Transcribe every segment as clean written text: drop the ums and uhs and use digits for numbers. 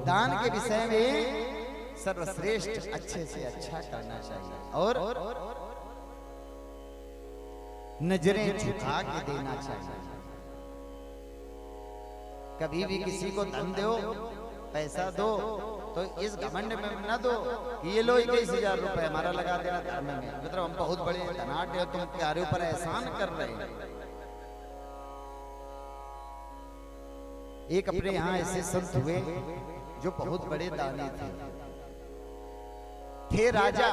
दान के विषय में सर्वश्रेष्ठ अच्छे से अच्छा करना चाहिए और नजरें झुका के देना चाहिए। कभी भी किसी को धन दो, पैसा दो, तो इस घमंड में न दो कि ये लो 21,000 रुपए हमारा लगा देना धर्म में, मतलब हम बहुत बड़े धनाढ्य हो, तुम प्यारे ऊपर एहसान कर रहे हैं। एक अपने यहाँ ऐसे संत हुए जो बहुत बड़े दानी थे राजा,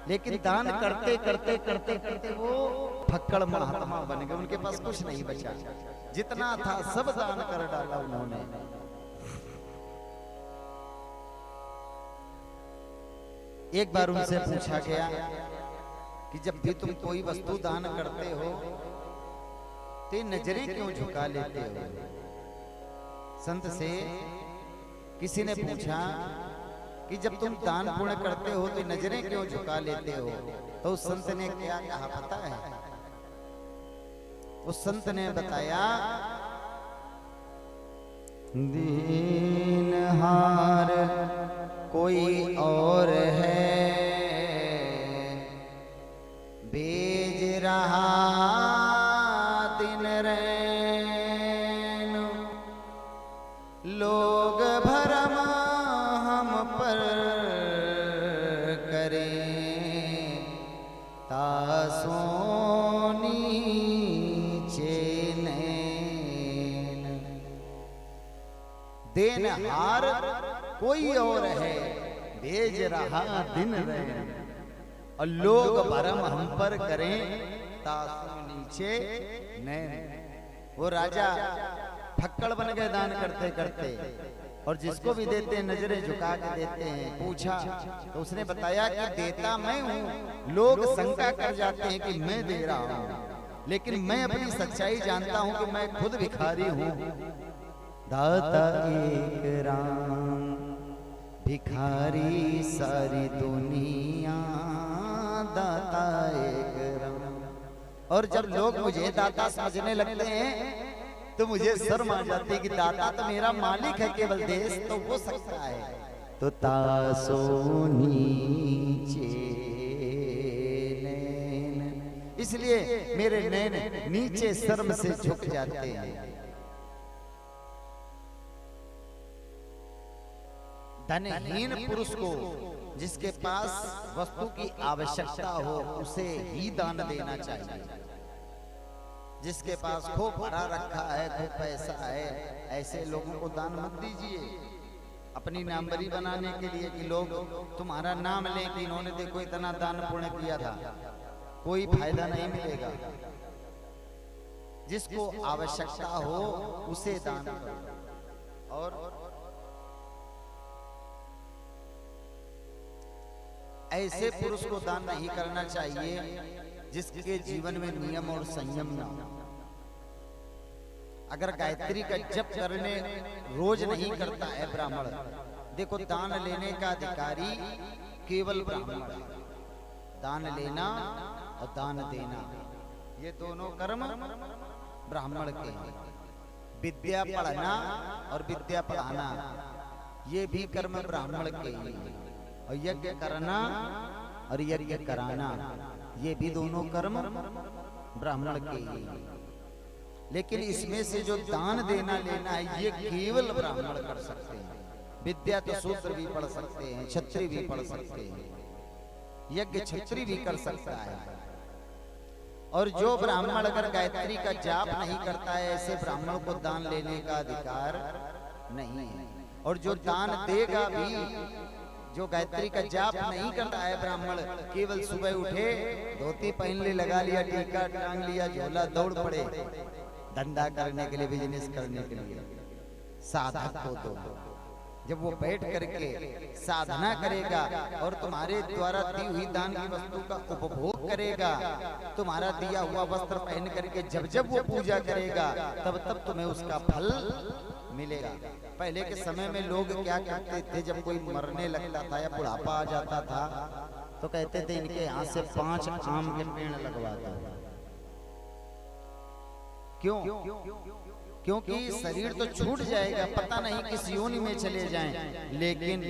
लेकिन दान करते करते करते करते वो फक्कड़ महात्मा बन गए। उनके पास कुछ नहीं बचा, जितना था सब दान कर डाला उन्होंने। एक बार उनसे पूछा गया कि जब भी तुम कोई वस्तु दान करते हो तो नजरें क्यों झुका लेते हो? संत से किसी ने पूछा कि जब तुम दान पुण्य करते हो तो नजरें क्यों झुका लेते हो? तो उस संत ने क्या कहा पता है? उस संत ने बताया, दीनहार कोई और है, बेज रहा दिन रैन, लोग भरम हम पर करें, तासोनी चेन। देनहार कोई और है, भेज रहा दिन रहे, और लोग भरम हम पर करें, तासु नीचे नैन। वो राजा फक्कड़ बन गए दान करते करते, और जिसको भी देते हैं नजरें झुका के देते हैं। पूछा तो उसने बताया कि देता मैं हूँ, लोग शंका कर जाते हैं कि मैं दे रहा हूँ, लेकिन मैं अपनी सच्चाई जानता हूँ कि मैं खुद भिखारी हूँ। दाता एक राम, भिखारी सारी दुनिया, दाता एक राम। और जब लोग मुझे दाता समझने लगते हैं तो मुझे शर्म आ जाती है कि दाता तो मेरा मालिक है, केवल देश तो वो सकता है। तो तासो नीचे नैन, इसलिए मेरे नैन नीचे शर्म से झुक जाते हैं। धनहीन पुरुष को, जिसके पास वस्तु की आवश्यकता हो, उसे ही दान देना चाहिए। जिसके पास खूब भरा रखा है, खूब पैसा है, ऐसे लोगों को दान मत दीजिए अपनी नामवरी बनाने के लिए कि लोग तुम्हारा नाम लें कि इन्होंने देखो इतना दान पुण्य किया था। कोई फायदा नहीं मिलेगा। जिसको आवश्यकता हो उसे दान करो। और ऐसे पुरुष को दान नहीं करना चाहिए जिसके जीवन में नियम और संयम न हो। अगर गायत्री का जप करने रोज नहीं करता है ब्राह्मण, देखो दान लेने का अधिकारी केवल ब्राह्मण है। दान लेना और दान देना ये दोनों कर्म ब्राह्मण के हैं। विद्या पढ़ना और विद्या पढ़ाना ये भी कर्म ब्राह्मण के हैं। और यज्ञ करना और यज्ञ कराना ये भी दोनों कर्म ब्राह्मण के ही। लेकिन इसमें से जो दान देना लेना है ये केवल ब्राह्मण कर सकते हैं। विद्या तो शूद्र भी पढ़ सकते हैं, क्षत्रिय भी पढ़ सकते हैं, यज्ञ क्षत्रिय भी कर सकता है। और जो ब्राह्मण अगर गायत्री का जाप नहीं करता है, ऐसे ब्राह्मण को दान लेने का अधिकार नहीं है। और जो दान देगा भी, जो गायत्री का जाप नहीं करता है ब्राह्मण, केवल सुबह उठे, धोती पहन ले, लगा लिया टीका, टांग लिया झोला, दौड़ पड़े धंधा करने के लिए, बिजनेस करने के लिए। साधक को तो जब वो बैठ करके साधना करेगा और तुम्हारे द्वारा दी हुई दान की वस्तु का उपभोग करेगा, तुम्हारा दिया हुआ वस्त्र पहन करके जब जब वो पूजा करेगा तब तब तुम्हें उसका फल मिलेगा। पहले के समय में लोग क्या कहते थे, जब कोई मरने लगता था या बुढ़ापा आ जाता था तो कहते थे इनके यहाँ से 5 आम के पेड़ लगवा दो। क्यों? क्योंकि शरीर तो छूट जाएगा, पता नहीं किस योनि में चले जाएं। लेकिन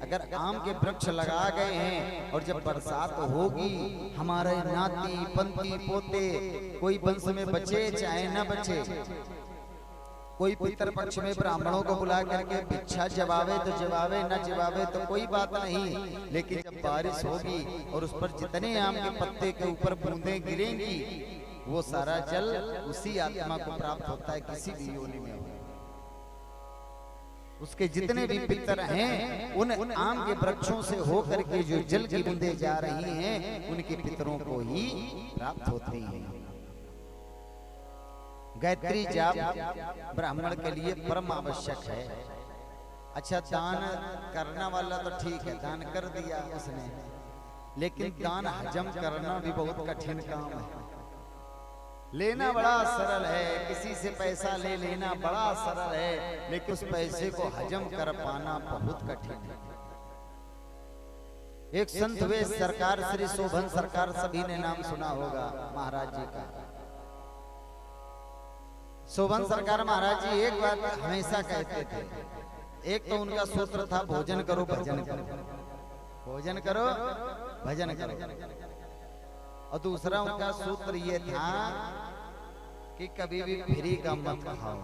अगर आम के वृक्ष लगा गए हैं और जब बरसात होगी, हमारे नाती पंती पोते कोई वंश में बचे चाहे न बचे, कोई पितर पक्ष में ब्राह्मणों को बुला करके भिक्षा जवावे तो जवावे, न जवावे तो कोई बात नहीं, लेकिन जब बारिश होगी और उस पर जितने आम के पत्ते के ऊपर बूंदें गिरेंगी, वो सारा जल उसी आत्मा को प्राप्त होता है, किसी भी योनि में हो। उसके जितने भी पितर हैं, उन आम के वृक्षों से होकर के जो जल की बूंदें जा रही हैं, उनके पितरों को ही प्राप्त होती हैं। गायत्री जाप ब्राह्मण के लिए परम आवश्यक है। अच्छा, दान करना वाला तो ठीक है, दान कर दिया उसने, लेकिन दान हजम करना भी बहुत कठिन काम है। लेना बड़ा सरल है, किसी से पैसा ले लेना बड़ा सरल है, लेकिन उस पैसे को हजम कर पाना बहुत कठिन है। एक संत हुए सरकार, श्री शोभन सरकार, सभी ने नाम सुना होगा महाराज जी का। शोभन सरकार महाराज जी एक बात हमेशा कहते थे, एक तो उनका सूत्र था भोजन करो भजन करो, भोजन करो भजन करो, और दूसरा उनका सूत्र ये था कि कभी भी फ्री का मत खाओ।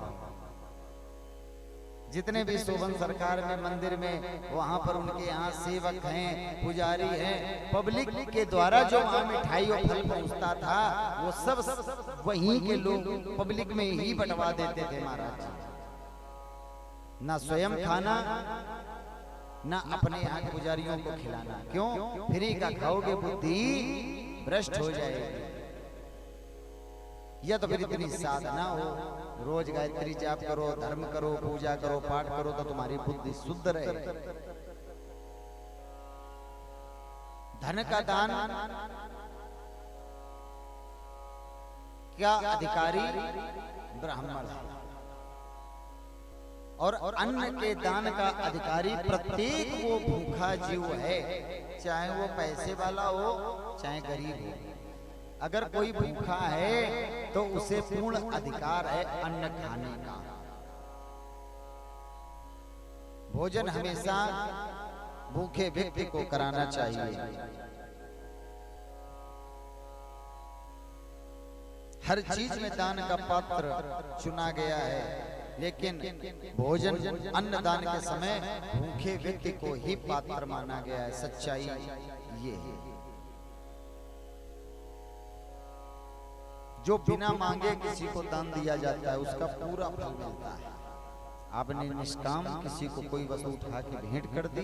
जितने भी शोभन सरकार में मंदिर में, वहां पर उनके यहाँ सेवक हैं, पुजारी हैं, पब्लिक के द्वारा जो वहां मिठाई और फल पहुंचता था, वो सब वहीं के लोग पब्लिक में ही बंटवा देते थे महाराज जी। ना स्वयं खाना, ना अपने यहाँ के पुजारियों को खिलाना। क्यों? फ्री का खाओगे बुद्धि भ्रष्ट हो जाएगी। या तो फिर इतनी साधना हो, रोज गायत्री जाप करो, धर्म करो, पूजा करो, पाठ करो, तो तुम्हारी बुद्धि शुद्ध रहे। धन का दान क्या अधिकारी ब्राह्मण है, और अन्न के दान का अधिकारी प्रत्येक वो भूखा जीव है, चाहे वो पैसे वाला हो चाहे गरीब हो। अगर कोई भूखा है तो उसे पूर्ण अधिकार है अन्न खाने का। भोजन हमेशा भूखे व्यक्ति को कराना चाहिए। हर चीज में दान का पात्र चुना गया है, लेकिन भोजन अन्नदान के समय भूखे व्यक्ति को ही पात्र माना गया है। सच्चाई ये है। जो बिना मांगे किसी को दान दिया जाता है, उसका पूरा फल मिलता है। आपने निष्काम किसी को कोई वस्तु उठा के भेंट कर दी,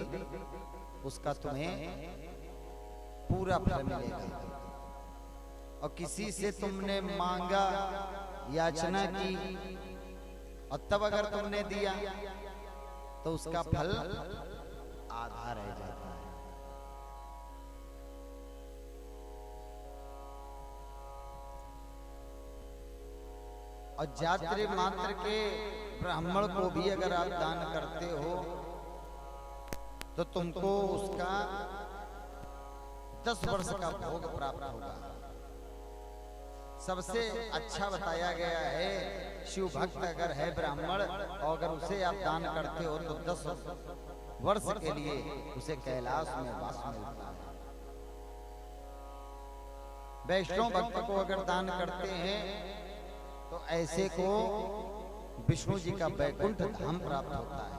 उसका तुम्हें पूरा फल मिलेगा। और किसी से तुमने मांगा, याचना की, और तब अगर तुमने दिया तो उसका फल आधा रह जाता है। और जात्र मात्र के ब्राह्मण को भी अगर आप दान करते हो तो तुमको उसका 10 वर्ष का भोग प्राप्त होगा। सबसे अच्छा बताया गया है, शिव भक्त अगर है ब्राह्मण और अगर उसे आप दान करते हो तो 10 वर्ष के लिए उसे कैलाश में वास मिलता है। वैष्णव भक्त को अगर दान करते हैं तो ऐसे को विष्णु जी का वैकुंठ धाम प्राप्त होता है।